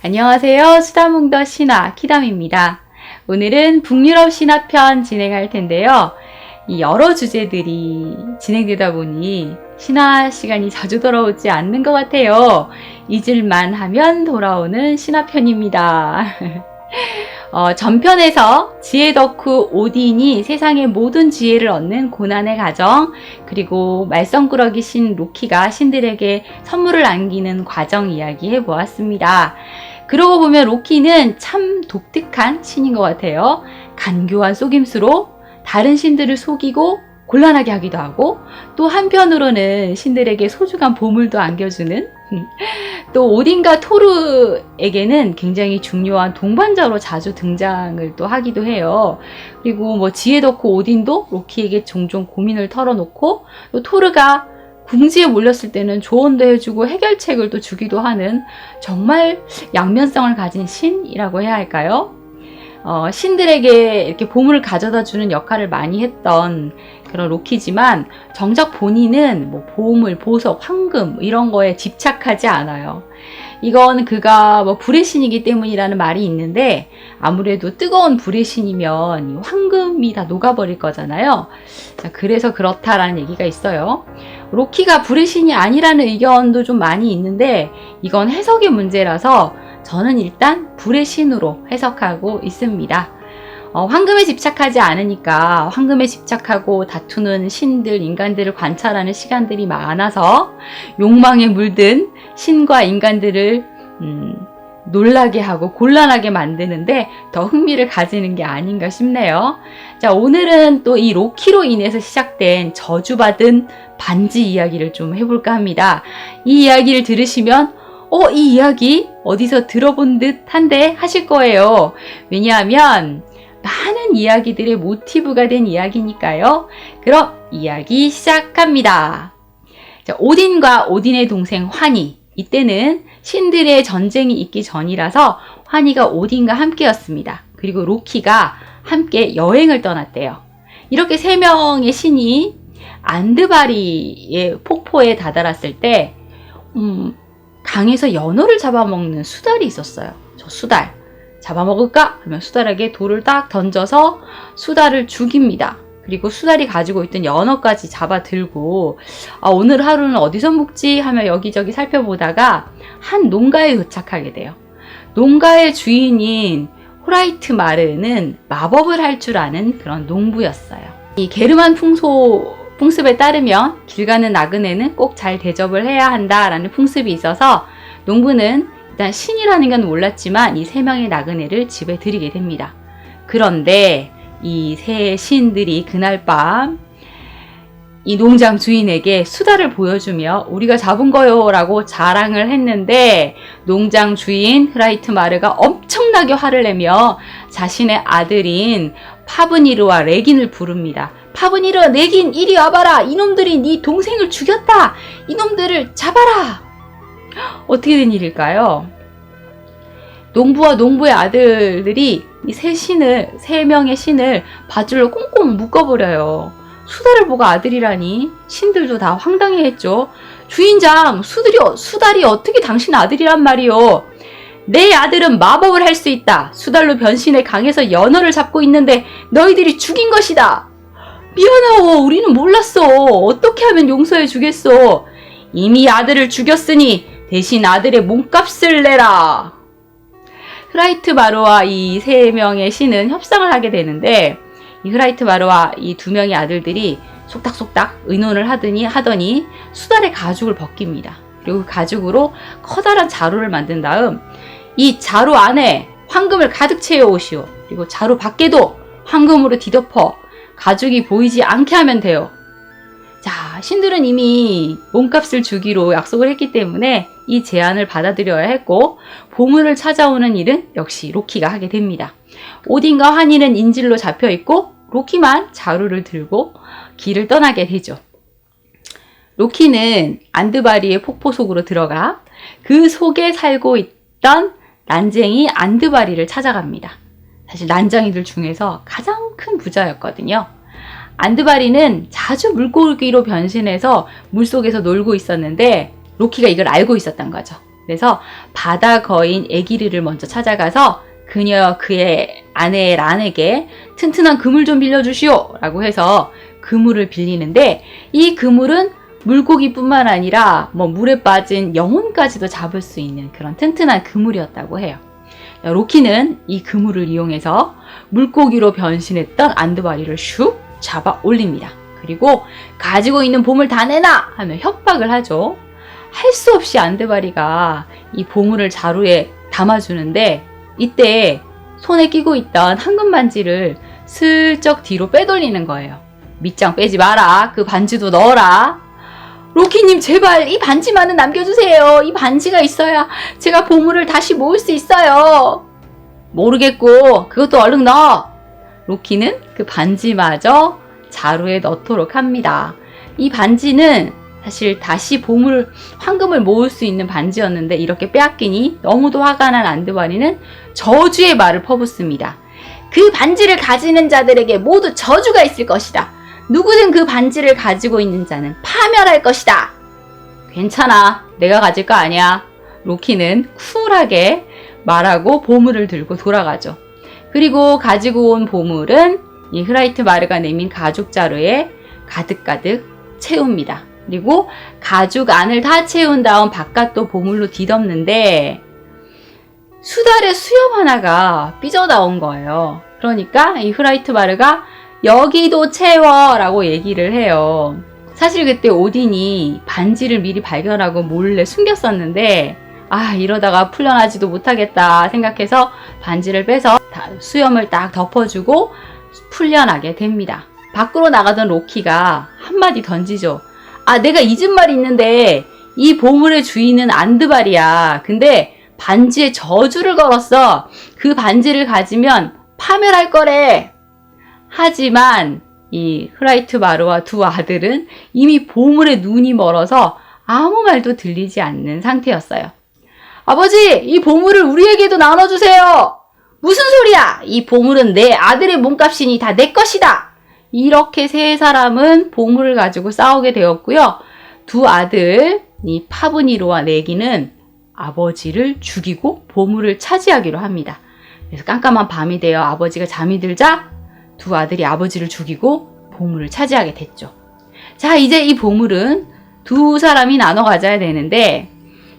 안녕하세요. 수다몽더 신화 키담입니다. 오늘은 북유럽 신화편 진행할 텐데요. 이 여러 주제들이 진행되다 보니 신화 시간이 자주 돌아오지 않는 것 같아요. 잊을만 하면 돌아오는 신화편입니다. 전편에서 지혜 덕후 오딘이 세상의 모든 지혜를 얻는 고난의 과정, 그리고 말썽꾸러기 신 로키가 신들에게 선물을 안기는 과정 이야기 해보았습니다. 그러고 보면 로키는 참 독특한 신인 것 같아요. 간교한 속임수로 다른 신들을 속이고 곤란하게 하기도 하고, 또 한편으로는 신들에게 소중한 보물도 안겨주는, 또 오딘과 토르에게는 굉장히 중요한 동반자로 자주 등장을 또 하기도 해요. 그리고 지혜 덕후 오딘도 로키에게 종종 고민을 털어놓고, 또 토르가 궁지에 몰렸을 때는 조언도 해주고 해결책을 또 주기도 하는 정말 양면성을 가진 신이라고 해야 할까요? 신들에게 이렇게 보물을 가져다 주는 역할을 많이 했던 그런 로키지만, 정작 본인은 보물, 보석, 황금 이런 거에 집착하지 않아요. 이건 그가 불의 신이기 때문이라는 말이 있는데, 아무래도 뜨거운 불의 신이면 황금이 다 녹아버릴 거잖아요. 그래서 그렇다라는 얘기가 있어요. 로키가 불의 신이 아니라는 의견도 좀 많이 있는데, 이건 해석의 문제라서 저는 일단 불의 신으로 해석하고 있습니다. 황금에 집착하지 않으니까 황금에 집착하고 다투는 신들, 인간들을 관찰하는 시간들이 많아서 욕망에 물든 신과 인간들을 놀라게 하고 곤란하게 만드는데 더 흥미를 가지는 게 아닌가 싶네요. 자, 오늘은 또 이 로키로 인해서 시작된 저주받은 반지 이야기를 좀 해볼까 합니다. 이 이야기를 들으시면 이 이야기 어디서 들어본 듯한데 하실 거예요. 왜냐하면 많은 이야기들의 모티브가 된 이야기니까요. 그럼 이야기 시작합니다. 자, 오딘과 오딘의 동생 환희. 이때는 신들의 전쟁이 있기 전이라서 환희가 오딘과 함께였습니다. 그리고 로키가 함께 여행을 떠났대요. 이렇게 세 명의 신이 안드바리의 폭포에 다다랐을 때 강에서 연어를 잡아먹는 수달이 있었어요. 저 수달 잡아먹을까? 하면 수달에게 돌을 딱 던져서 수달을 죽입니다. 그리고 수달이 가지고 있던 연어까지 잡아들고, 오늘 하루는 어디서 묵지? 하며 여기저기 살펴보다가 한 농가에 도착하게 돼요. 농가의 주인인 호라이트 마르는 마법을 할 줄 아는 그런 농부였어요. 이 게르만 풍습에 따르면 길 가는 나그네는 꼭 잘 대접을 해야 한다라는 풍습이 있어서 농부는 일단 신이라는 건 몰랐지만 이 세 명의 나그네를 집에 들이게 됩니다. 그런데 이 세 신들이 그날 밤 이 농장 주인에게 수달을 보여주며 우리가 잡은 거요 라고 자랑을 했는데, 농장 주인 흐라이트 마르가 엄청나게 화를 내며 자신의 아들인 파브니르와 레긴을 부릅니다. 파브니르, 레긴 이리 와봐라. 이놈들이 네 동생을 죽였다. 이놈들을 잡아라. 어떻게 된 일일까요? 농부와 농부의 아들들이 이 세 명의 신을 밧줄로 꽁꽁 묶어버려요. 수달을 보고 아들이라니 신들도 다 황당해했죠. 주인장, 수달이 어떻게 당신 아들이란 말이요? 내 아들은 마법을 할 수 있다. 수달로 변신해 강에서 연어를 잡고 있는데 너희들이 죽인 것이다. 미안하오, 우리는 몰랐어. 어떻게 하면 용서해 주겠소? 이미 아들을 죽였으니 대신 아들의 몸값을 내라. 흐라이트 마르와 이 세 명의 신은 협상을 하게 되는데, 이 흐라이트 마르와 이 두 명의 아들들이 속닥속닥 의논을 하더니 수달의 가죽을 벗깁니다. 그리고 그 가죽으로 커다란 자루를 만든 다음 이 자루 안에 황금을 가득 채워 오시오. 그리고 자루 밖에도 황금으로 뒤덮어 가죽이 보이지 않게 하면 돼요. 자, 신들은 이미 몸값을 주기로 약속을 했기 때문에 이 제안을 받아들여야 했고, 보물을 찾아오는 일은 역시 로키가 하게 됩니다. 오딘과 환희는 인질로 잡혀있고 로키만 자루를 들고 길을 떠나게 되죠. 로키는 안드바리의 폭포 속으로 들어가 그 속에 살고 있던 난쟁이 안드바리를 찾아갑니다. 사실 난쟁이들 중에서 가장 큰 부자였거든요. 안드바리는 자주 물고기로 변신해서 물속에서 놀고 있었는데 로키가 이걸 알고 있었던 거죠. 그래서 바다 거인 에기르를 먼저 찾아가서 그의 아내 란에게 튼튼한 그물 좀 빌려주시오 라고 해서 그물을 빌리는데, 이 그물은 물고기뿐만 아니라 물에 빠진 영혼까지도 잡을 수 있는 그런 튼튼한 그물이었다고 해요. 로키는 이 그물을 이용해서 물고기로 변신했던 안드바리를 슉 잡아 올립니다. 그리고 가지고 있는 보물 다 내놔 하며 협박을 하죠. 할 수 없이 안드바리가 이 보물을 자루에 담아주는데, 이때 손에 끼고 있던 황금 반지를 슬쩍 뒤로 빼돌리는 거예요. 밑장 빼지 마라. 그 반지도 넣어라. 로키님 제발 이 반지만은 남겨주세요. 이 반지가 있어야 제가 보물을 다시 모을 수 있어요. 모르겠고 그것도 얼른 넣어. 로키는 그 반지마저 자루에 넣도록 합니다. 이 반지는 사실 다시 황금을 모을 수 있는 반지였는데, 이렇게 빼앗기니 너무도 화가 난 안드바리는 저주의 말을 퍼붓습니다. 그 반지를 가지는 자들에게 모두 저주가 있을 것이다. 누구든 그 반지를 가지고 있는 자는 파멸할 것이다. 괜찮아. 내가 가질 거 아니야. 로키는 쿨하게 말하고 보물을 들고 돌아가죠. 그리고 가지고 온 보물은 이 흐라이트 마르가 내민 가죽 자루에 가득가득 채웁니다. 그리고 가죽 안을 다 채운 다음 바깥도 보물로 뒤덮는데, 수달의 수염 하나가 삐져나온 거예요. 그러니까 이 흐라이트 마르가 여기도 채워 라고 얘기를 해요. 사실 그때 오딘이 반지를 미리 발견하고 몰래 숨겼었는데, 이러다가 풀려나지도 못하겠다 생각해서 반지를 빼서 수염을 딱 덮어주고 풀려나게 됩니다. 밖으로 나가던 로키가 한마디 던지죠. 내가 잊은 말이 있는데 이 보물의 주인은 안드바리야. 근데 반지에 저주를 걸었어. 그 반지를 가지면 파멸할 거래. 하지만 이 흐라이트 마르와 두 아들은 이미 보물에 눈이 멀어서 아무 말도 들리지 않는 상태였어요. 아버지, 이 보물을 우리에게도 나눠주세요. 무슨 소리야? 이 보물은 내 아들의 몸값이니 다 내 것이다. 이렇게 세 사람은 보물을 가지고 싸우게 되었고요. 두 아들, 이 파브니로와 네기는 아버지를 죽이고 보물을 차지하기로 합니다. 그래서 깜깜한 밤이 되어 아버지가 잠이 들자 두 아들이 아버지를 죽이고 보물을 차지하게 됐죠. 자, 이제 이 보물은 두 사람이 나눠 가져야 되는데,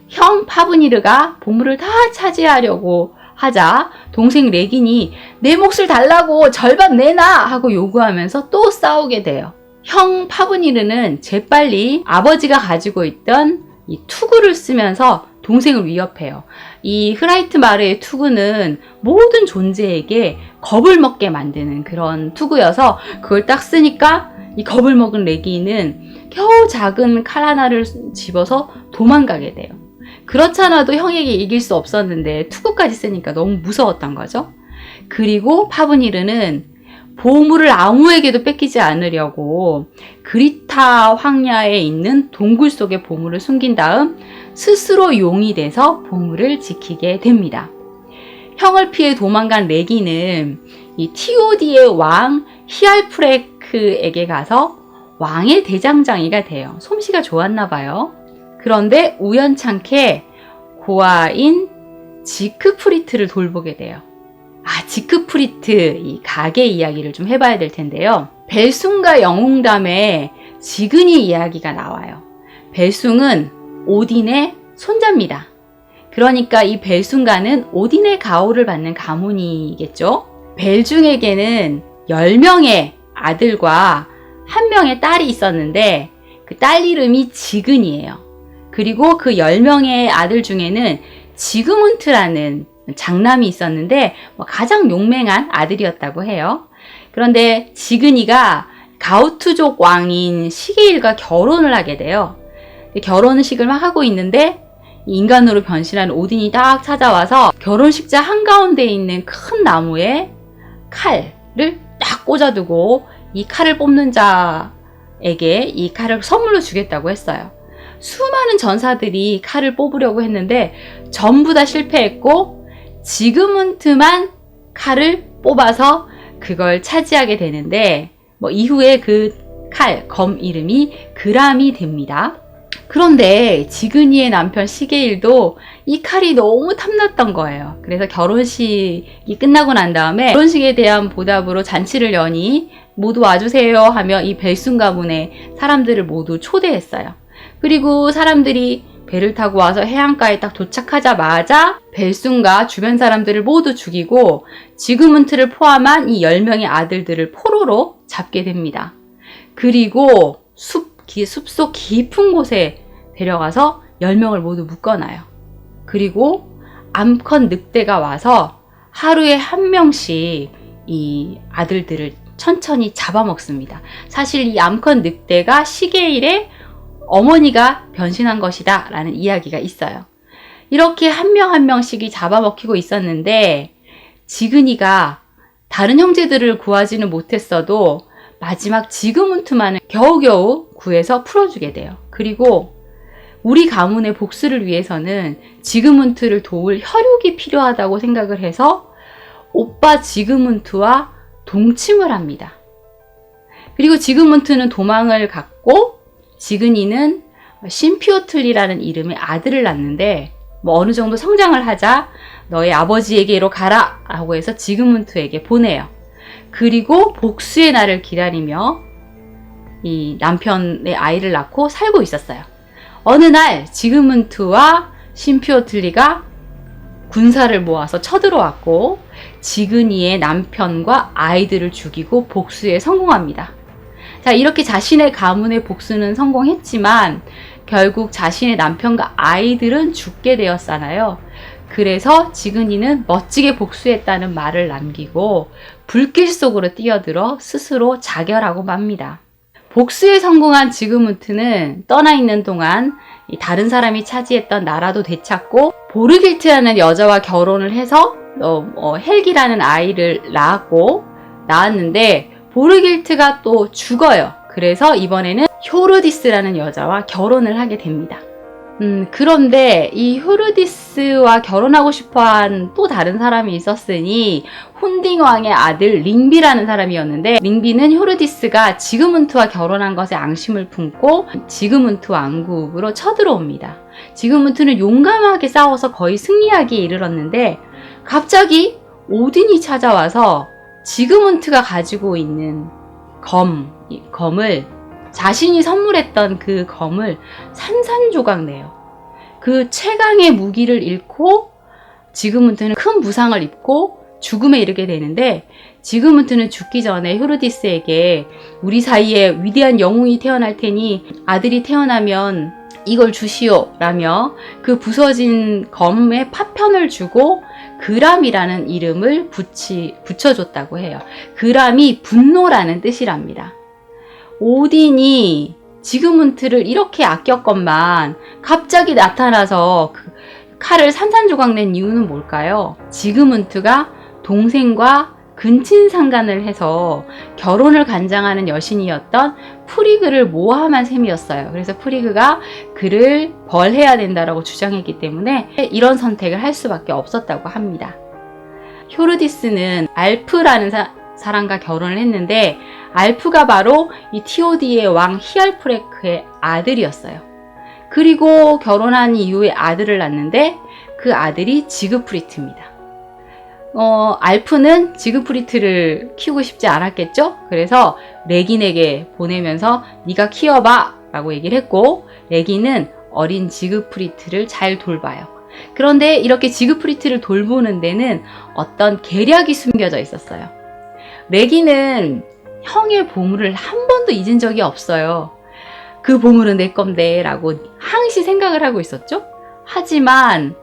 형 파브니르가 보물을 다 차지하려고 하자 동생 레긴이 내 몫을 달라고 절반 내놔 하고 요구하면서 또 싸우게 돼요. 형 파브니르는 재빨리 아버지가 가지고 있던 이 투구를 쓰면서 동생을 위협해요. 이 흐라이트 마르의 투구는 모든 존재에게 겁을 먹게 만드는 그런 투구여서, 그걸 딱 쓰니까 이 겁을 먹은 레기는 겨우 작은 칼 하나를 집어서 도망가게 돼요. 그렇잖아도 형에게 이길 수 없었는데 투구까지 쓰니까 너무 무서웠던 거죠. 그리고 파브니르는 보물을 아무에게도 뺏기지 않으려고 그리타 황야에 있는 동굴 속에 보물을 숨긴 다음 스스로 용이 돼서 보물을 지키게 됩니다. 형을 피해 도망간 레기는 이 TOD의 왕 히알프레크에게 가서 왕의 대장장이가 돼요. 솜씨가 좋았나 봐요. 그런데 우연찮게 고아인 지크프리트를 돌보게 돼요. 지크프리트, 이 가게 이야기를 좀 해봐야 될 텐데요. 벨숭과 영웅담에 지근이 이야기가 나와요. 벨숭은 오딘의 손자입니다. 그러니까 이 벨숭가는 오딘의 가호를 받는 가문이겠죠. 벨중에게는 10명의 아들과 1명의 딸이 있었는데 그 딸 이름이 지근이에요. 그리고 그 10명의 아들 중에는 지그문트라는 장남이 있었는데 가장 용맹한 아들이었다고 해요. 그런데 지근이가 가우투족 왕인 시게일과 결혼을 하게 돼요. 결혼식을 막 하고 있는데 인간으로 변신한 오딘이 딱 찾아와서 결혼식장 한가운데 있는 큰 나무에 칼을 딱 꽂아두고 이 칼을 뽑는 자에게 이 칼을 선물로 주겠다고 했어요. 수많은 전사들이 칼을 뽑으려고 했는데 전부 다 실패했고 지그문트만 칼을 뽑아서 그걸 차지하게 되는데 이후에 그 칼, 검 이름이 그람이 됩니다. 그런데 지근이의 남편 시게일도 이 칼이 너무 탐났던 거예요. 그래서 결혼식이 끝나고 난 다음에 결혼식에 대한 보답으로 잔치를 여니 모두 와주세요 하며 이 벨순 가문의 사람들을 모두 초대했어요. 그리고 사람들이 배를 타고 와서 해안가에 딱 도착하자마자 벨순과 주변 사람들을 모두 죽이고 지그문트를 포함한 이 10명의 아들들을 포로로 잡게 됩니다. 그리고 숲속 깊은 곳에 데려가서 10명을 모두 묶어놔요. 그리고 암컷 늑대가 와서 하루에 한 명씩 이 아들들을 천천히 잡아먹습니다. 사실 이 암컷 늑대가 시게일의 어머니가 변신한 것이다 라는 이야기가 있어요. 이렇게 한 명 한 명씩이 잡아먹히고 있었는데 지근이가 다른 형제들을 구하지는 못했어도 마지막 지그문트만을 겨우겨우 구해서 풀어주게 돼요. 그리고 우리 가문의 복수를 위해서는 지그문트를 도울 혈육이 필요하다고 생각을 해서 오빠 지그문트와 동침을 합니다. 그리고 지그문트는 도망을 갔고 지근이는 심피오틀리라는 이름의 아들을 낳는데 어느 정도 성장을 하자 너의 아버지에게로 가라 라고 해서 지그문트에게 보내요. 그리고 복수의 날을 기다리며 이 남편의 아이를 낳고 살고 있었어요. 어느 날 지그문트와 심피오틀리가 군사를 모아서 쳐들어왔고 지근이의 남편과 아이들을 죽이고 복수에 성공합니다. 자, 이렇게 자신의 가문의 복수는 성공했지만 결국 자신의 남편과 아이들은 죽게 되었잖아요. 그래서 지근이는 멋지게 복수했다는 말을 남기고 불길 속으로 뛰어들어 스스로 자결하고 맙니다. 복수에 성공한 지그문트는 떠나 있는 동안 다른 사람이 차지했던 나라도 되찾고 보르길트라는 여자와 결혼을 해서 헬기라는 아이를 낳았는데 보르길트가 또 죽어요. 그래서 이번에는 효르디스라는 여자와 결혼을 하게 됩니다. 그런데 이 효르디스와 결혼하고 싶어한 또 다른 사람이 있었으니 혼딩 왕의 아들 링비라는 사람이었는데 링비는 효르디스가 지그문트와 결혼한 것에 앙심을 품고 지그문트 왕국으로 쳐들어옵니다. 지그문트는 용감하게 싸워서 거의 승리하기에 이르렀는데 갑자기 오딘이 찾아와서 지그문트가 가지고 있는 검을 자신이 선물했던 그 검을 산산조각 내요. 그 최강의 무기를 잃고 지그문트는 큰 부상을 입고 죽음에 이르게 되는데 지그문트는 죽기 전에 효르디스에게 우리 사이에 위대한 영웅이 태어날 테니 아들이 태어나면 이걸 주시오 라며 그 부서진 검에 파편을 주고 그람이라는 이름을 붙여줬다고 해요. 그람이 분노라는 뜻이랍니다. 오딘이 지그문트를 이렇게 아꼈건만 갑자기 나타나서 그 칼을 산산조각 낸 이유는 뭘까요? 지그문트가 동생과 근친상간을 해서 결혼을 관장하는 여신이었던 프리그를 모함한 셈이었어요. 그래서 프리그가 그를 벌해야 된다라고 주장했기 때문에 이런 선택을 할 수밖에 없었다고 합니다. 효르디스는 알프라는 사람과 결혼을 했는데 알프가 바로 이 티오디의 왕 히알프레크의 아들이었어요. 그리고 결혼한 이후에 아들을 낳는데 그 아들이 지그프리트입니다. 알프는 지그프리트를 키우고 싶지 않았겠죠? 그래서 레긴에게 보내면서 네가 키워봐 라고 얘기를 했고 레긴은 어린 지그프리트를 잘 돌봐요. 그런데 이렇게 지그프리트를 돌보는 데는 어떤 계략이 숨겨져 있었어요. 레긴은 형의 보물을 한 번도 잊은 적이 없어요. 그 보물은 내 건데 라고 항시 생각을 하고 있었죠. 하지만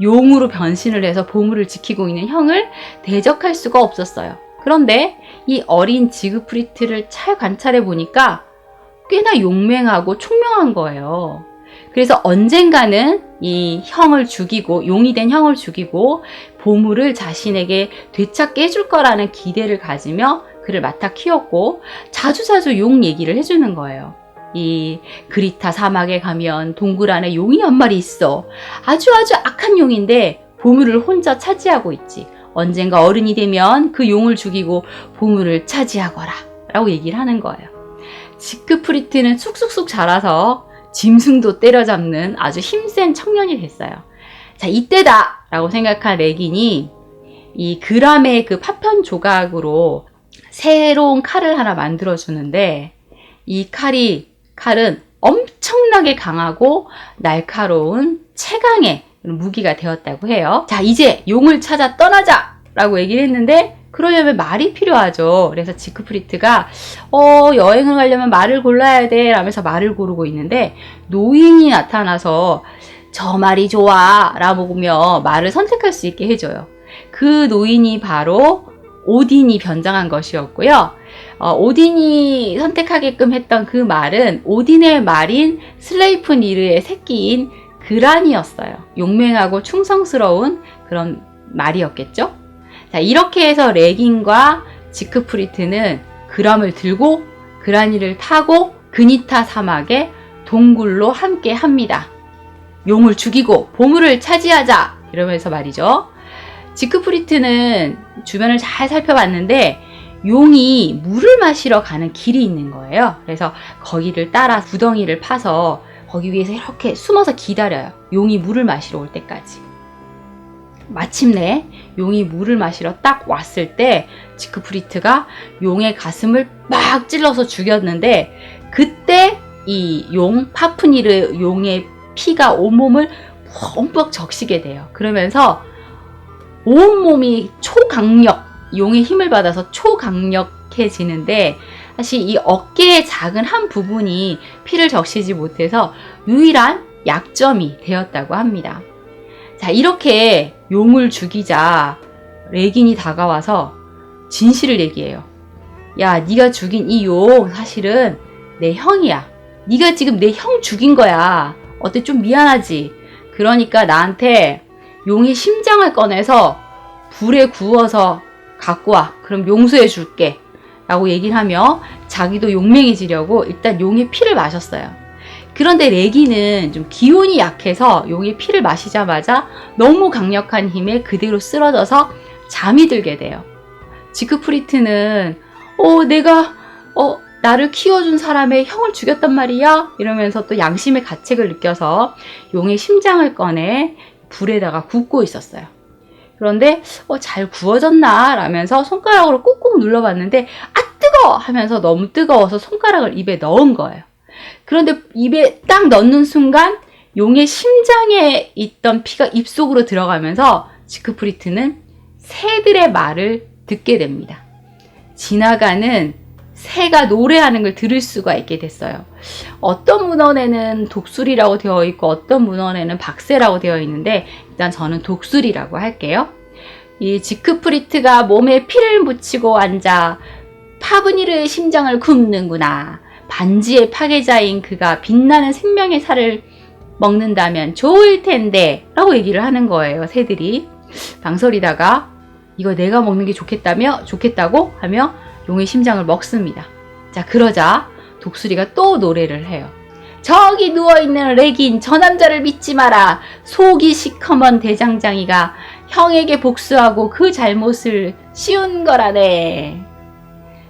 용으로 변신을 해서 보물을 지키고 있는 형을 대적할 수가 없었어요. 그런데 이 어린 지그프리트를 잘 관찰해 보니까 꽤나 용맹하고 총명한 거예요. 그래서 언젠가는 이 형을 죽이고 용이 된 형을 죽이고 보물을 자신에게 되찾게 해줄 거라는 기대를 가지며 그를 맡아 키웠고 자주자주 용 얘기를 해주는 거예요. 이 그리타 사막에 가면 동굴 안에 용이 한 마리 있어. 아주 악한 용인데 보물을 혼자 차지하고 있지. 언젠가 어른이 되면 그 용을 죽이고 보물을 차지하거라 라고 얘기를 하는 거예요. 지그프리트는 쑥쑥쑥 자라서 짐승도 때려잡는 아주 힘센 청년이 됐어요. 자, 이때다! 라고 생각한 레긴이 이 그람의 그 파편 조각으로 새로운 칼을 하나 만들어주는데 이 칼은 엄청나게 강하고 날카로운 최강의 무기가 되었다고 해요. 자, 이제 용을 찾아 떠나자! 라고 얘기를 했는데 그러려면 말이 필요하죠. 그래서 지크프리트가 여행을 가려면 말을 골라야 돼 라면서 말을 고르고 있는데 노인이 나타나서 저 말이 좋아 라며 말을 선택할 수 있게 해줘요. 그 노인이 바로 오딘이 변장한 것이었고요. 오딘이 선택하게끔 했던 그 말은 오딘의 말인 슬레이프니르의 새끼인 그란이었어요. 용맹하고 충성스러운 그런 말이었겠죠. 자, 이렇게 해서 레긴과 지크프리트는 그람을 들고 그라니를 타고 그니타 사막의 동굴로 함께 합니다. 용을 죽이고 보물을 차지하자! 이러면서 말이죠. 지크프리트는 주변을 잘 살펴봤는데 용이 물을 마시러 가는 길이 있는 거예요. 그래서 거기를 따라 구덩이를 파서 거기 위에서 이렇게 숨어서 기다려요. 용이 물을 마시러 올 때까지. 마침내 용이 물을 마시러 딱 왔을 때 지크프리트가 용의 가슴을 막 찔러서 죽였는데 그때 이 용, 파프니르 용의 피가 온몸을 펑뻑 적시게 돼요. 그러면서 온몸이 용의 힘을 받아서 초강력해지는데 사실 이 어깨의 작은 한 부분이 피를 적시지 못해서 유일한 약점이 되었다고 합니다. 자, 이렇게 용을 죽이자 레긴이 다가와서 진실을 얘기해요. 야, 네가 죽인 이 용 사실은 내 형이야. 네가 지금 내 형 죽인 거야. 어때? 좀 미안하지? 그러니까 나한테 용의 심장을 꺼내서 불에 구워서 갖고 와. 그럼 용서해 줄게. 라고 얘기를 하며 자기도 용맹해지려고 일단 용의 피를 마셨어요. 그런데 레기는 좀 기운이 약해서 용의 피를 마시자마자 너무 강력한 힘에 그대로 쓰러져서 잠이 들게 돼요. 지크프리트는 내가 나를 키워준 사람의 형을 죽였단 말이야? 이러면서 또 양심의 가책을 느껴서 용의 심장을 꺼내 불에다가 굽고 있었어요. 그런데 잘 구워졌나? 라면서 손가락으로 꾹꾹 눌러봤는데 뜨거워! 하면서 너무 뜨거워서 손가락을 입에 넣은 거예요. 그런데 입에 딱 넣는 순간 용의 심장에 있던 피가 입속으로 들어가면서 지크프리트는 새들의 말을 듣게 됩니다. 지나가는 새가 노래하는 걸 들을 수가 있게 됐어요. 어떤 문헌에는 독수리라고 되어 있고 어떤 문헌에는 박새라고 되어 있는데 일단 저는 독수리라고 할게요. 이 지크프리트가 몸에 피를 묻히고 앉아 파브니르의 심장을 굽는구나. 반지의 파괴자인 그가 빛나는 생명의 살을 먹는다면 좋을 텐데 라고 얘기를 하는 거예요. 새들이 방설이다가 이거 내가 먹는 게 좋겠다고 하며 용의 심장을 먹습니다. 자, 그러자 독수리가 또 노래를 해요. 저기 누워있는 레긴, 저 남자를 믿지 마라. 속이 시커먼 대장장이가 형에게 복수하고 그 잘못을 씌운 거라네.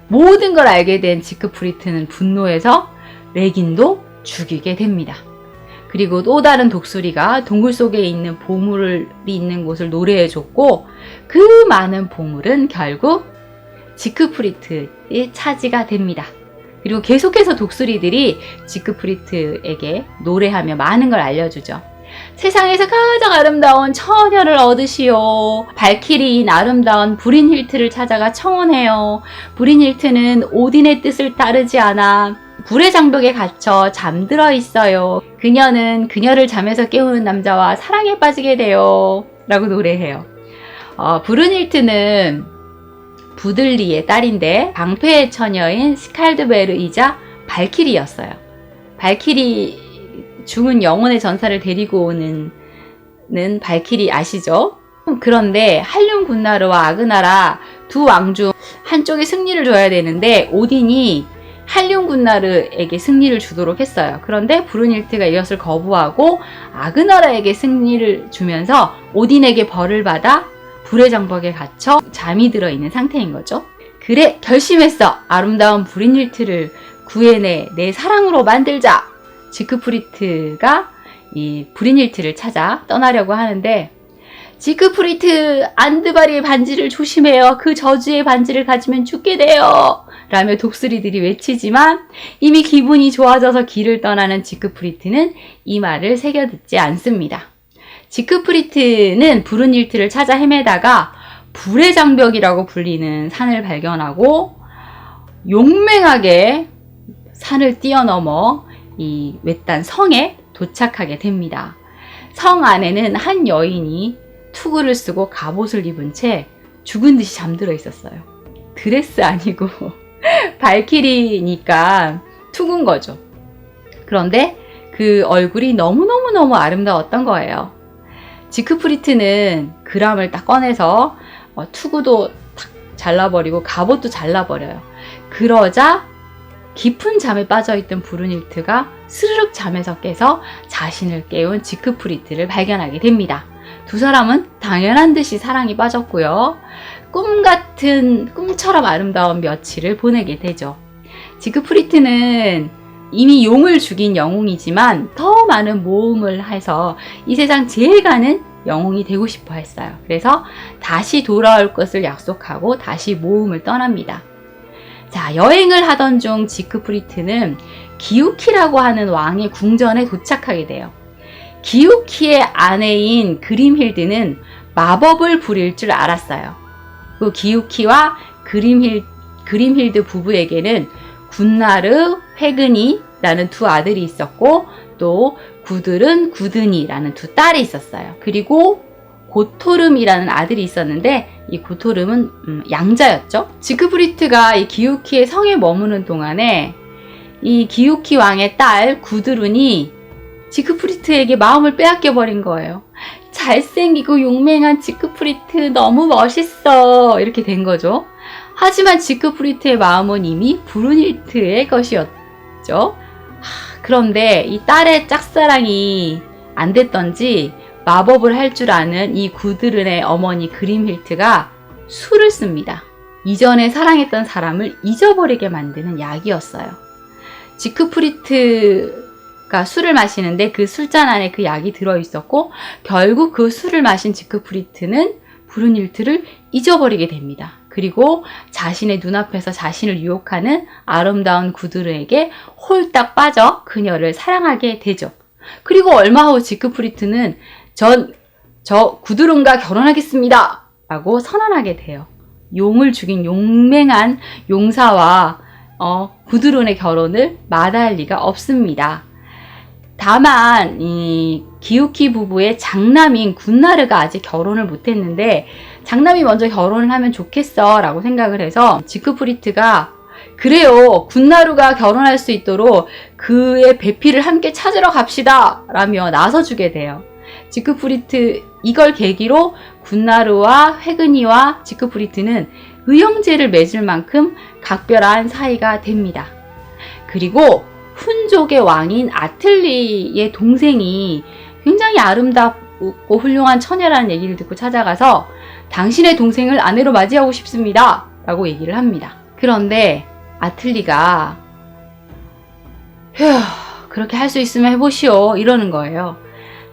모든 걸 알게 된 지크프리트는 분노해서 레긴도 죽이게 됩니다. 그리고 또 다른 독수리가 동굴 속에 있는 보물이 있는 곳을 노래해줬고 그 많은 보물은 결국 지크프리트의 차지가 됩니다. 그리고 계속해서 독수리들이 지크프리트에게 노래하며 많은 걸 알려주죠. 세상에서 가장 아름다운 처녀를 얻으시오. 발키리인 아름다운 브린힐트를 찾아가 청혼해요. 브린힐트는 오딘의 뜻을 따르지 않아 불의 장벽에 갇혀 잠들어 있어요. 그녀는 그녀를 잠에서 깨우는 남자와 사랑에 빠지게 돼요. 라고 노래해요. 브룬힐트는 부들리의 딸인데 방패의 처녀인 스칼드베르이자 발키리였어요. 발키리 죽은 영혼의 전사를 데리고 오는 발키리 아시죠? 그런데 한륜 군나르와 아그나라 두 왕 중 한쪽에 승리를 줘야 되는데 오딘이 한륜 군나르에게 승리를 주도록 했어요. 그런데 브룬힐트가 이것을 거부하고 아그나라에게 승리를 주면서 오딘에게 벌을 받아 불의 장벽에 갇혀 잠이 들어있는 상태인 거죠. 그래, 결심했어. 아름다운 브룬힐트를 구해내 내 사랑으로 만들자. 지크프리트가 이 브리닐트를 찾아 떠나려고 하는데, 지크프리트, 안드바리의 반지를 조심해요. 그 저주의 반지를 가지면 죽게 돼요. 라며 독수리들이 외치지만 이미 기분이 좋아져서 길을 떠나는 지크프리트는 이 말을 새겨듣지 않습니다. 지크프리트는 브루닐트를 찾아 헤매다가 불의 장벽이라고 불리는 산을 발견하고 용맹하게 산을 뛰어넘어 이 외딴 성에 도착하게 됩니다. 성 안에는 한 여인이 투구를 쓰고 갑옷을 입은 채 죽은 듯이 잠들어 있었어요. 드레스 아니고 발키리니까 투구인 거죠. 그런데 그 얼굴이 너무너무 아름다웠던 거예요. 지크프리트는 그람을 딱 꺼내서 투구도 탁 잘라버리고 갑옷도 잘라버려요. 그러자 깊은 잠에 빠져있던 브루닐트가 스르륵 잠에서 깨서 자신을 깨운 지크프리트를 발견하게 됩니다. 두 사람은 당연한 듯이 사랑에 빠졌고요. 꿈처럼 아름다운 며칠을 보내게 되죠. 지크프리트는 이미 용을 죽인 영웅이지만 더 많은 모험을 해서 이 세상 제일 가는 영웅이 되고 싶어 했어요. 그래서 다시 돌아올 것을 약속하고 다시 모험을 떠납니다. 자, 여행을 하던 중 지크프리트는 기우키라고 하는 왕의 궁전에 도착하게 돼요. 기우키의 아내인 그림힐드는 마법을 부릴 줄 알았어요. 그 기우키와 그림힐드 부부에게는 군나르, 회근이라는 두 아들이 있었고 또 구들은 구드니라는 두 딸이 있었어요. 그리고 고토름이라는 아들이 있었는데 이 고토름은 양자였죠. 지크프리트가 이 기우키의 성에 머무는 동안에 이 기우키 왕의 딸 구드룬이 지크프리트에게 마음을 빼앗겨 버린 거예요. 잘생기고 용맹한 지크프리트 너무 멋있어, 이렇게 된 거죠. 하지만 지크프리트의 마음은 이미 브루닐트의 것이었죠. 그런데 이 딸의 짝사랑이 안 됐던지 마법을 할 줄 아는 이 구드른의 어머니 그림힐트가 술을 씁니다. 이전에 사랑했던 사람을 잊어버리게 만드는 약이었어요. 지크프리트가 술을 마시는데 그 술잔 안에 그 약이 들어있었고 결국 그 술을 마신 지크프리트는 브루닐트를 잊어버리게 됩니다. 그리고 자신의 눈앞에서 자신을 유혹하는 아름다운 구드르에게 홀딱 빠져 그녀를 사랑하게 되죠. 그리고 얼마 후 지크프리트는 저 구드룬과 결혼하겠습니다 라고 선언하게 돼요. 용을 죽인 용맹한 용사와 구드룬의 결혼을 마다할 리가 없습니다. 다만 이 기우키 부부의 장남인 군나르가 아직 결혼을 못했는데 장남이 먼저 결혼을 하면 좋겠어 라고 생각을 해서 지크프리트가 그래요, 군나루가 결혼할 수 있도록 그의 배필을 함께 찾으러 갑시다 라며 나서주게 돼요. 지크프리트, 이걸 계기로 군나루와 회근이와 지크프리트는 의형제를 맺을 만큼 각별한 사이가 됩니다. 그리고 훈족의 왕인 아틀리의 동생이 굉장히 아름답고 훌륭한 처녀라는 얘기를 듣고 찾아가서 당신의 동생을 아내로 맞이하고 싶습니다 라고 얘기를 합니다. 그런데 아틀리가 그렇게 할 수 있으면 해보시오 이러는 거예요.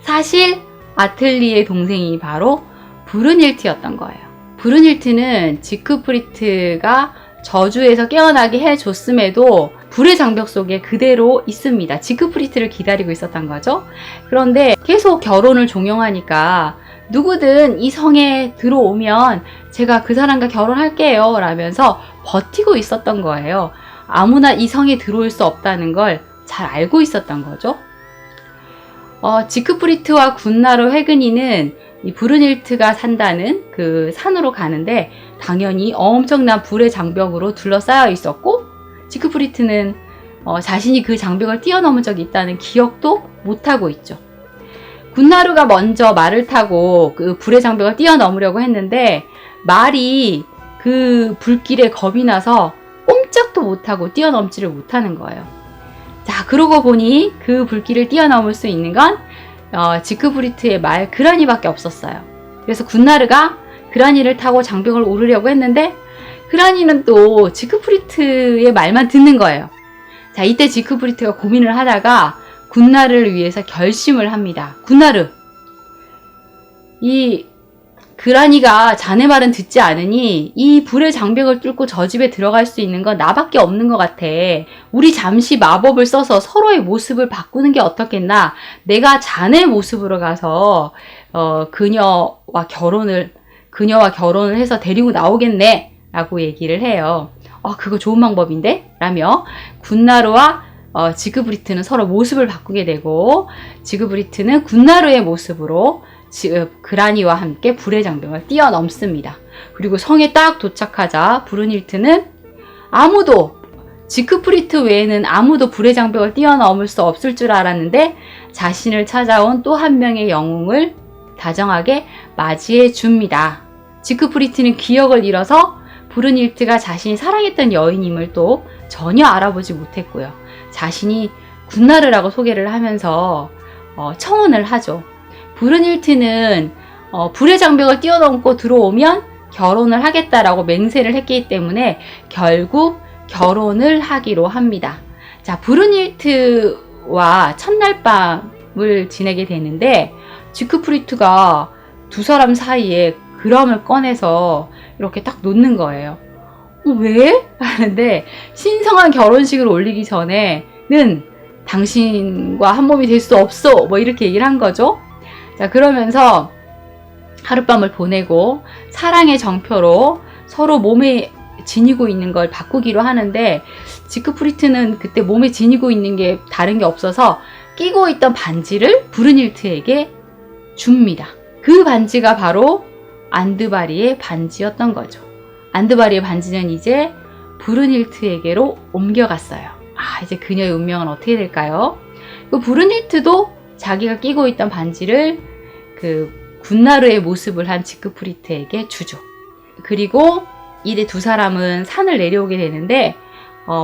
사실 아틀리의 동생이 바로 브루닐트였던 거예요. 브루닐트는 지크프리트가 저주에서 깨어나게 해줬음에도 불의 장벽 속에 그대로 있습니다. 지크프리트를 기다리고 있었던 거죠. 그런데 계속 결혼을 종용하니까 누구든 이 성에 들어오면 제가 그 사람과 결혼할게요 라면서 버티고 있었던 거예요. 아무나 이 성에 들어올 수 없다는 걸 잘 알고 있었던 거죠. 지크프리트와 군나루 회근이는 이 브루닐트가 산다는 그 산으로 가는데 당연히 엄청난 불의 장벽으로 둘러싸여 있었고 지크프리트는 자신이 그 장벽을 뛰어넘은 적이 있다는 기억도 못하고 있죠. 군나루가 먼저 말을 타고 그 불의 장벽을 뛰어넘으려고 했는데 말이 그 불길에 겁이 나서 꼼짝도 못하고 뛰어넘지를 못하는 거예요. 자, 그러고 보니 그 불길을 뛰어넘을 수 있는 건 지크프리트의 말 그라니밖에 없었어요. 그래서 군나르가 그라니를 타고 장벽을 오르려고 했는데 그라니는 또 지크프리트의 말만 듣는 거예요. 자, 이때 지크프리트가 고민을 하다가 군나르를 위해서 결심을 합니다. 군나르, 이 그라니가 자네 말은 듣지 않으니 이 불의 장벽을 뚫고 저 집에 들어갈 수 있는 건 나밖에 없는 것 같아. 우리 잠시 마법을 써서 서로의 모습을 바꾸는 게 어떻겠나? 내가 자네 모습으로 가서 그녀와 결혼을 해서 데리고 나오겠네 라고 얘기를 해요. 그거 좋은 방법인데? 라며 군나르와 지그브리트는 서로 모습을 바꾸게 되고, 지그브리트는 군나르의 모습으로 그라니와 함께 불의 장벽을 뛰어넘습니다. 그리고 성에 딱 도착하자 브룬힐트는 지크프리트 외에는 아무도 불의 장벽을 뛰어넘을 수 없을 줄 알았는데, 자신을 찾아온 또 한 명의 영웅을 다정하게 맞이해 줍니다. 지크프리트는 기억을 잃어서 브룬힐트가 자신이 사랑했던 여인임을 또 전혀 알아보지 못했고요. 자신이 군나르라고 소개를 하면서 청혼을 하죠. 브룬힐트는 불의 장벽을 뛰어넘고 들어오면 결혼을 하겠다라고 맹세를 했기 때문에 결국 결혼을 하기로 합니다. 자, 브룬힐트와 첫날 밤을 지내게 되는데, 지크프리트가 두 사람 사이에 그람을 꺼내서 이렇게 딱 놓는 거예요. 왜? 하는데, 신성한 결혼식을 올리기 전에는 당신과 한 몸이 될 수 없어, 뭐 이렇게 얘기를 한 거죠. 자, 그러면서 하룻밤을 보내고 사랑의 정표로 서로 몸에 지니고 있는 걸 바꾸기로 하는데, 지크프리트는 그때 몸에 지니고 있는 게 다른 게 없어서 끼고 있던 반지를 브룬힐트에게 줍니다. 그 반지가 바로 안드바리의 반지였던 거죠. 안드바리의 반지는 이제 브룬힐트에게로 옮겨갔어요. 이제 그녀의 운명은 어떻게 될까요? 그 브룬힐트도 자기가 끼고 있던 반지를 그 군나르의 모습을 한 지크프리트에게 주죠. 그리고 이래 두 사람은 산을 내려오게 되는데,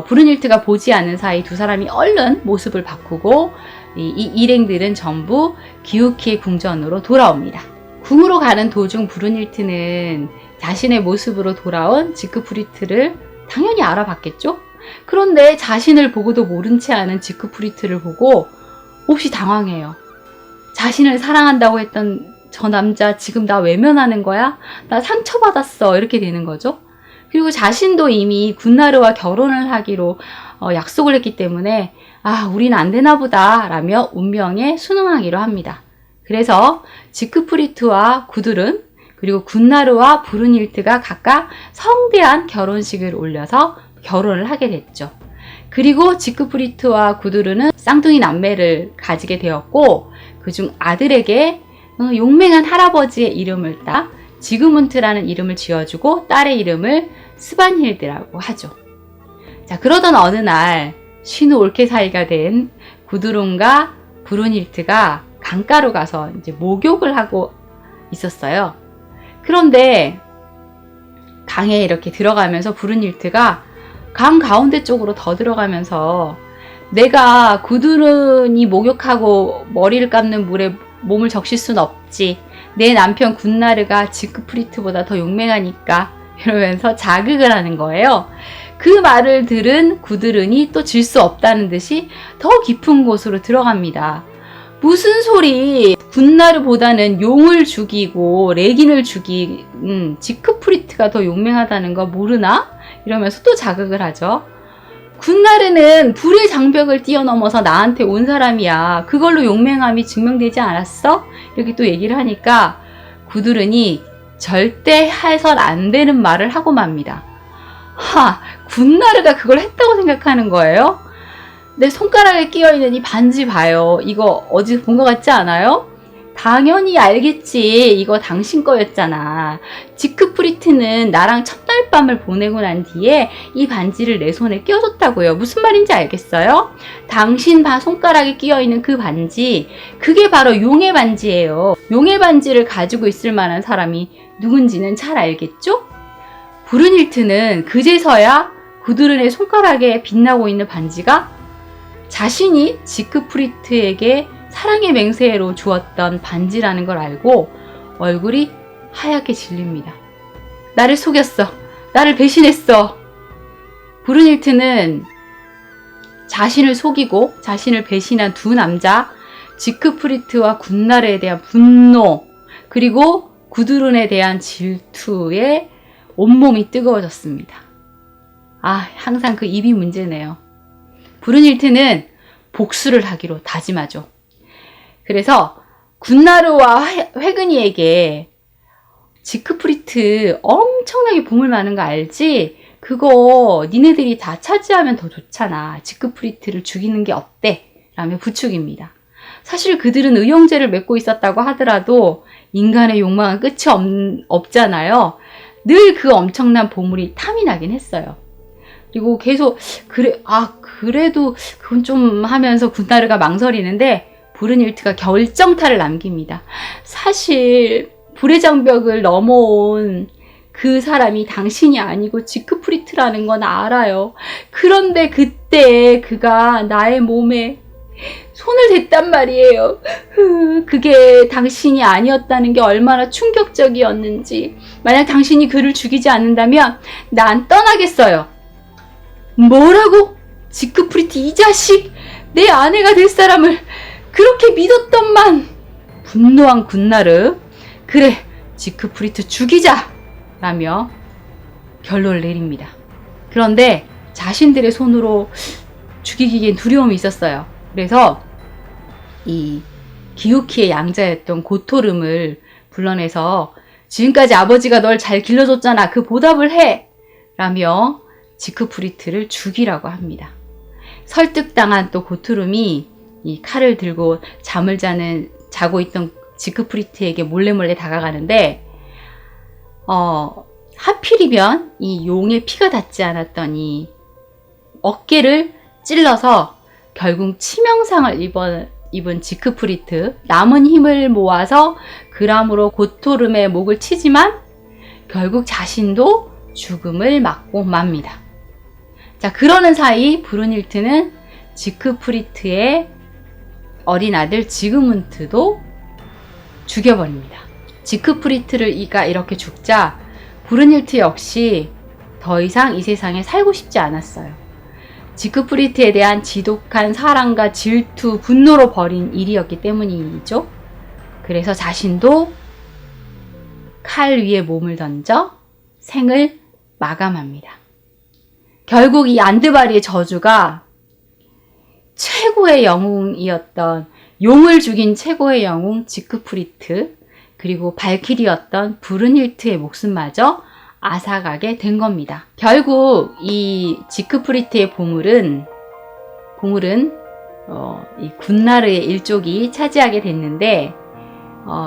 브룬힐트가 보지 않는 사이 두 사람이 얼른 모습을 바꾸고 이 일행들은 전부 기우키의 궁전으로 돌아옵니다. 궁으로 가는 도중 브룬힐트는 자신의 모습으로 돌아온 지크프리트를 당연히 알아봤겠죠? 그런데 자신을 보고도 모른 채 하는 지크프리트를 보고 몹시 당황해요. 자신을 사랑한다고 했던 저 남자 지금 나 외면하는 거야? 나 상처받았어. 이렇게 되는 거죠. 그리고 자신도 이미 군나르와 결혼을 하기로 약속을 했기 때문에 우린 안 되나 보다 라며 운명에 순응하기로 합니다. 그래서 지크프리트와 구두른, 그리고 군나르와 브룬힐트가 각각 성대한 결혼식을 올려서 결혼을 하게 됐죠. 그리고 지크프리트와 구두르는 쌍둥이 남매를 가지게 되었고, 그중 아들에게 용맹한 할아버지의 이름을 따 지그문트라는 이름을 지어주고 딸의 이름을 스반힐드라고 하죠. 자, 그러던 어느 날 쉬누 올케 사이가 된 구두룬과 브룬힐트가 강가로 가서 이제 목욕을 하고 있었어요. 그런데 강에 이렇게 들어가면서 브룬힐트가 강 가운데 쪽으로 더 들어가면서, 내가 구두룬이 목욕하고 머리를 감는 물에 몸을 적실 순 없지. 내 남편 군나르가 지크프리트보다 더 용맹하니까. 이러면서 자극을 하는 거예요. 그 말을 들은 구두룬이 또 질 수 없다는 듯이 더 깊은 곳으로 들어갑니다. 무슨 소리? 군나르보다는 용을 죽이고 레긴을 죽인 지크프리트가 더 용맹하다는 거 모르나? 이러면서 또 자극을 하죠. 군나르는 불의 장벽을 뛰어넘어서 나한테 온 사람이야. 그걸로 용맹함이 증명되지 않았어? 이렇게 또 얘기를 하니까 구두른이 절대 해선 안 되는 말을 하고 맙니다. 군나르가 그걸 했다고 생각하는 거예요? 내 손가락에 끼어있는 이 반지 봐요. 이거 어디서 본 것 같지 않아요? 당연히 알겠지. 이거 당신 거였잖아. 지크프리트는 나랑 첫날 밤을 보내고 난 뒤에 이 반지를 내 손에 끼워줬다고요. 무슨 말인지 알겠어요? 당신 손가락에 끼어있는 그 반지, 그게 바로 용의 반지예요. 용의 반지를 가지고 있을 만한 사람이 누군지는 잘 알겠죠? 브룬힐트는 그제서야 구두른의 손가락에 빛나고 있는 반지가 자신이 지크프리트에게 사랑의 맹세로 주었던 반지라는 걸 알고 얼굴이 하얗게 질립니다. 나를 속였어. 나를 배신했어. 브룬힐트는 자신을 속이고 자신을 배신한 두 남자, 지크프리트와 군나르에 대한 분노, 그리고 구두룬에 대한 질투에 온몸이 뜨거워졌습니다. 항상 그 입이 문제네요. 브룬힐트는 복수를 하기로 다짐하죠. 그래서 군나르와 회근이에게 지크프리트 엄청나게 보물 많은 거 알지? 그거 니네들이 다 차지하면 더 좋잖아. 지크프리트를 죽이는 게 어때? 라며 부축입니다. 사실 그들은 의형제를 맺고 있었다고 하더라도 인간의 욕망은 끝이 없잖아요. 늘 그 엄청난 보물이 탐이 나긴 했어요. 그리고 계속 그래도 그건 좀 하면서 군나르가 망설이는데 브룬힐트가 결정타를 남깁니다. 사실 불의 장벽을 넘어온 그 사람이 당신이 아니고 지크프리트라는 건 알아요. 그런데 그때 그가 나의 몸에 손을 댔단 말이에요. 그게 당신이 아니었다는 게 얼마나 충격적이었는지. 만약 당신이 그를 죽이지 않는다면 난 떠나겠어요. 뭐라고? 지크프리트 이 자식! 내 아내가 될 사람을 그렇게 믿었던만! 분노한 군나르, 그래, 지크프리트 죽이자! 라며 결론을 내립니다. 그런데 자신들의 손으로 죽이기엔 두려움이 있었어요. 그래서 이 기우키의 양자였던 고토름을 불러내서 지금까지 아버지가 널 잘 길러줬잖아. 그 보답을 해! 라며 지크프리트를 죽이라고 합니다. 설득당한 또 고토름이 이 칼을 들고 자고 있던 지크프리트에게 몰래 다가가는데 하필이면 이 용의 피가 닿지 않았던 이 어깨를 찔러서 결국 치명상을 입은 지크프리트, 남은 힘을 모아서 그람으로 고토름의 목을 치지만 결국 자신도 죽음을 맞고 맙니다. 자, 그러는 사이 브룬힐트는 지크프리트의 어린 아들 지그문트도 죽여버립니다. 지크프리트가 이렇게 죽자 브룬힐트 역시 더 이상 이 세상에 살고 싶지 않았어요. 지크프리트에 대한 지독한 사랑과 질투, 분노로 벌인 일이었기 때문이죠. 그래서 자신도 칼 위에 몸을 던져 생을 마감합니다. 결국 이 안드바리의 저주가 최고의 영웅이었던 용을 죽인 최고의 영웅 지크프리트, 그리고 발키리였던 브룬힐트의 목숨마저 앗아가게 된 겁니다. 결국 이 지크프리트의 보물은 이 군나르의 일족이 차지하게 됐는데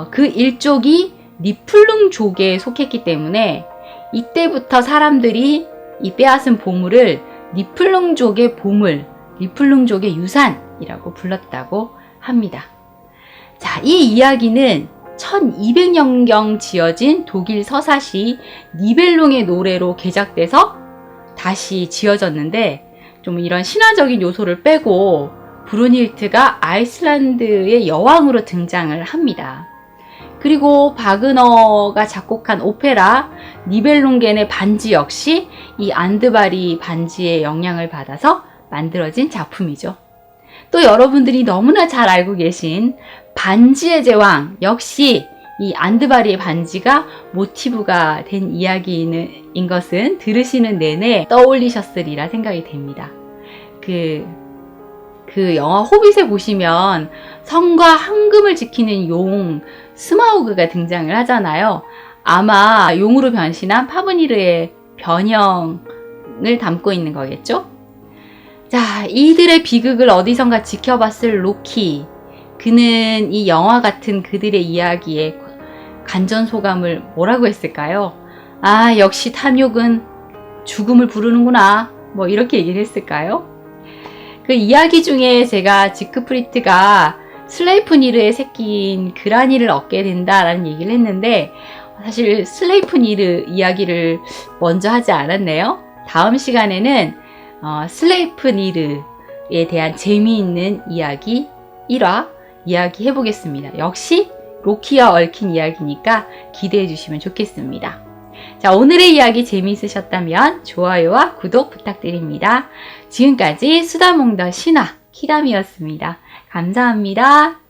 그 일족이 니플룽족에 속했기 때문에 이때부터 사람들이 이 빼앗은 보물을 니플룽족의 보물, 니플룽족의 유산이라고 불렀다고 합니다. 자, 이 이야기는 1200년경 지어진 독일 서사시 니벨룽의 노래로 개작돼서 다시 지어졌는데, 좀 이런 신화적인 요소를 빼고 브룬힐트가 아이슬란드의 여왕으로 등장을 합니다. 그리고 바그너가 작곡한 오페라 니벨룽겐의 반지 역시 이 안드바리 반지의 영향을 받아서 만들어진 작품이죠. 또 여러분들이 너무나 잘 알고 계신 반지의 제왕 역시 이 안드바리의 반지가 모티브가 된 이야기인 것은 들으시는 내내 떠올리셨으리라 생각이 됩니다. 그 영화 호빗에 보시면 성과 황금을 지키는 용 스마우그가 등장을 하잖아요. 아마 용으로 변신한 파브니르의 변형을 담고 있는 거겠죠? 자, 이들의 비극을 어디선가 지켜봤을 로키. 그는 이 영화 같은 그들의 이야기에 간전소감을 뭐라고 했을까요? 아, 역시 탐욕은 죽음을 부르는구나. 뭐 이렇게 얘기를 했을까요? 그 이야기 중에 제가 지크프리트가 슬레이프니르의 새끼인 그라니를 얻게 된다라는 얘기를 했는데, 사실 슬레이프니르 이야기를 먼저 하지 않았네요. 다음 시간에는 슬레이프니르에 대한 재미있는 이야기 1화 이야기 해보겠습니다. 역시 로키와 얽힌 이야기니까 기대해 주시면 좋겠습니다. 자, 오늘의 이야기 재미있으셨다면 좋아요와 구독 부탁드립니다. 지금까지 수다몽더 신화 키담이었습니다. 감사합니다.